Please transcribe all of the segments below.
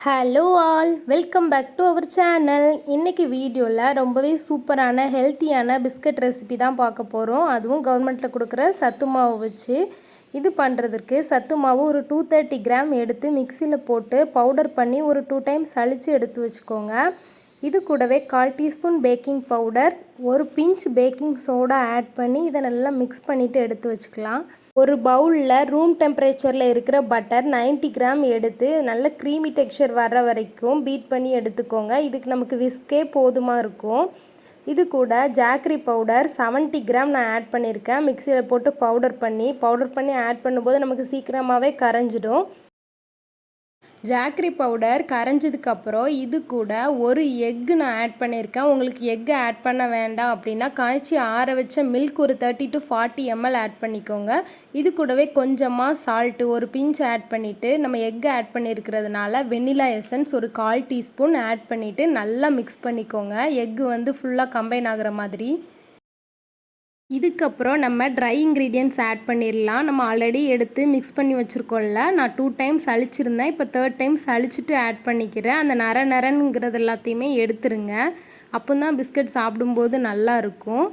Hello all, welcome back to our channel. இன்றைக்கி வீடியோவில் ரொம்பவே சூப்பரான ஹெல்த்தியான பிஸ்கட் ரெசிபி தான் பார்க்க போகிறோம். அதுவும் கவர்மெண்ட்டில் கொடுக்குற சத்து மாவு வச்சு. இது பண்ணுறதுக்கு சத்து மாவு ஒரு 230 கிராம் எடுத்து மிக்சியில் போட்டு பவுடர் பண்ணி ஒரு 2 டைம்ஸ் சளிச்சு எடுத்து வச்சுக்கோங்க. இது கூடவே 1/4 டீஸ்பூன் பேக்கிங் பவுடர், ஒரு பிஞ்ச் பேக்கிங் சோடா ஆட் பண்ணி இதை நல்லா மிக்ஸ் பண்ணிவிட்டு எடுத்து வச்சுக்கலாம். ஒரு பவுலில் ரூம் டெம்பரேச்சரில் இருக்கிற பட்டர் 90 கிராம் எடுத்து நல்ல க்ரீமி டெக்ஸ்சர் வர்ற வரைக்கும் பீட் பண்ணி எடுத்துக்கோங்க. இதுக்கு நமக்கு விஸ்கே போதுமாக இருக்கும். இது கூட ஜாக்ரி பவுடர் 70 கிராம் நான் ஆட் பண்ணியிருக்கேன். மிக்சியில் போட்டு பவுடர் பண்ணி ஆட் பண்ணும்போது நமக்கு சீக்கிரமாகவே கரைஞ்சிடும். ஜாக்ரி பவுடர் கரைஞ்சதுக்கப்புறம் இது கூட ஒரு எக்கு நான் ஆட் பண்ணியிருக்கேன். உங்களுக்கு எக்கு ஆட் பண்ண வேண்டாம் அப்படின்னா காய்ச்சி ஆற வச்ச மில்க் ஒரு 30 to 40 ml ஆட் பண்ணிக்கோங்க. இது கூடவே கொஞ்சமாக சால்ட்டு ஒரு பிஞ்ச் ஆட் பண்ணிவிட்டு நம்ம எக்கு ஆட் பண்ணியிருக்கிறதுனால வெண்ணிலா எசன்ஸ் ஒரு 1/4 டீஸ்பூன் ஆட் பண்ணிவிட்டு நல்லா மிக்ஸ் பண்ணிக்கோங்க. எக்கு ஃபுல்லாக கம்பைன் ஆகிற மாதிரி. இதுக்கப்புறம் நம்ம ட்ரை இன்க்ரீடியன்ட்ஸ் ஆட் பண்ணிடலாம். நம்ம ஆல்ரெடி எடுத்து மிக்ஸ் பண்ணி வச்சுருக்கோம்ல, நான் 2 டைம்ஸ் அழிச்சிருந்தேன். இப்போ 3rd டைம் அழிச்சிட்டு ஆட் பண்ணிக்கிறேன். அந்த நரங்கிறது எல்லாத்தையுமே எடுத்துருங்க. அப்போ தான் பிஸ்கட் சாப்பிடும்போது நல்லாயிருக்கும்.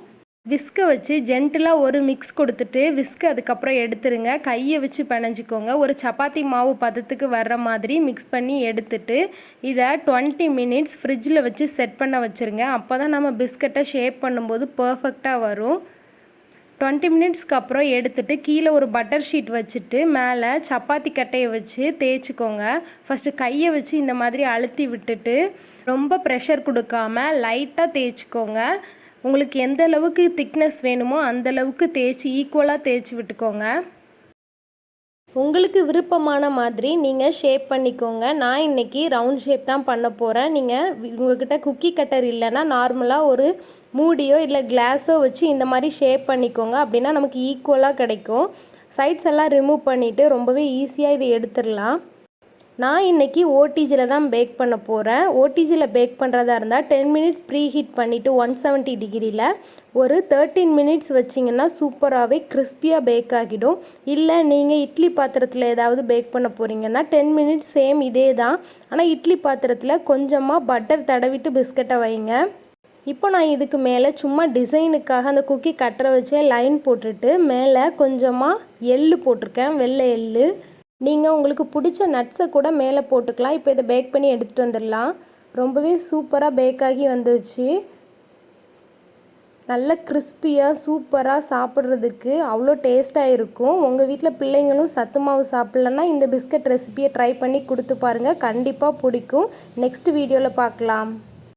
விஸ்கை வச்சு ஜென்டிலாக ஒரு மிக்ஸ் கொடுத்துட்டு விஸ்கை அதுக்கப்புறம் எடுத்துருங்க. கையை வச்சு பிணைஞ்சிக்கோங்க. ஒரு சப்பாத்தி மாவு பதத்துக்கு வர்ற மாதிரி மிக்ஸ் பண்ணி எடுத்துட்டு இதை 20 மினிட்ஸ் ஃப்ரிட்ஜில் வச்சு செட் பண்ண வச்சுருங்க. அப்போ தான் நம்ம பிஸ்கட்டை ஷேப் பண்ணும்போது பர்ஃபெக்டாக வரும். 20 மினிட்ஸ்க்கு அப்புறம் எடுத்துகிட்டு கீழே ஒரு பட்டர் ஷீட் வச்சுட்டு மேலே சப்பாத்தி கட்டையை வச்சு தேய்ச்சிக்கோங்க. ஃபஸ்ட்டு கையை வச்சு இந்த மாதிரி அழுத்தி விட்டுட்டு ரொம்ப ப்ரெஷர் கொடுக்காம லைட்டாக தேய்ச்சிக்கோங்க. உங்களுக்கு எந்த அளவுக்கு திக்னஸ் வேணுமோ அந்தளவுக்கு தேய்ச்சி ஈக்குவலாக தேய்ச்சி விட்டுக்கோங்க. உங்களுக்கு விருப்பமான மாதிரி நீங்கள் ஷேப் பண்ணிக்கோங்க. நான் இன்றைக்கி ரவுண்ட் ஷேப் தான் பண்ண போகிறேன். நீங்கள் உங்கள்கிட்ட குக்கி கட்டர் இல்லைன்னா நார்மலாக ஒரு மூடியோ இல்லை கிளாஸோ வச்சு இந்த மாதிரி ஷேப் பண்ணிக்கோங்க. அப்படின்னா நமக்கு ஈக்குவலாக கிடைக்கும். சைட்ஸ் எல்லாம் ரிமூவ் பண்ணிவிட்டு ரொம்பவே ஈஸியாக இதை எடுத்துடலாம். நான் இன்றைக்கி ஓடிஜியில் தான் பேக் பண்ண போகிறேன். ஓடிஜியில் பேக் பண்ணுறதா இருந்தால் 10 மினிட்ஸ் ப்ரீ ஹீட் பண்ணிவிட்டு 170 டிகிரியில் ஒரு 13 மினிட்ஸ் வச்சிங்கன்னா சூப்பராகவே கிறிஸ்பியாக பேக் ஆகிடும். இல்லை நீங்கள் இட்லி பாத்திரத்தில் ஏதாவது பேக் பண்ண போகிறீங்கன்னா 10 மினிட்ஸ் சேம் இதே தான். ஆனால் இட்லி பாத்திரத்தில் கொஞ்சமாக பட்டர் தடவிட்டு பிஸ்கட்டை வைங்க. இப்போ நான் இதுக்கு மேலே சும்மா டிசைனுக்காக அந்த குக்கி கட்டரை வச்சே லைன் போட்டுட்டு மேலே கொஞ்சமாக எள்ளு போட்டிருக்கேன், வெள்ளை எள்ளு. நீங்கள் உங்களுக்கு பிடிச்ச நட்ஸை கூட மேலே போட்டுக்கலாம். இப்போ இதை பேக் பண்ணி எடுத்துகிட்டு வந்துடலாம். ரொம்பவே சூப்பராக பேக் ஆகி வந்துருச்சு. நல்ல கிறிஸ்பியாக சூப்பராக சாப்பிட்றதுக்கு அவ்வளோ டேஸ்ட்டாக இருக்கும். உங்கள் வீட்டில் பிள்ளைங்களும் சத்து மாவு சாப்பிட்லன்னா இந்த பிஸ்கட் ரெசிபியை ட்ரை பண்ணி கொடுத்து பாருங்கள். கண்டிப்பாக பிடிக்கும். நெக்ஸ்ட் வீடியோவில் பார்க்கலாம்.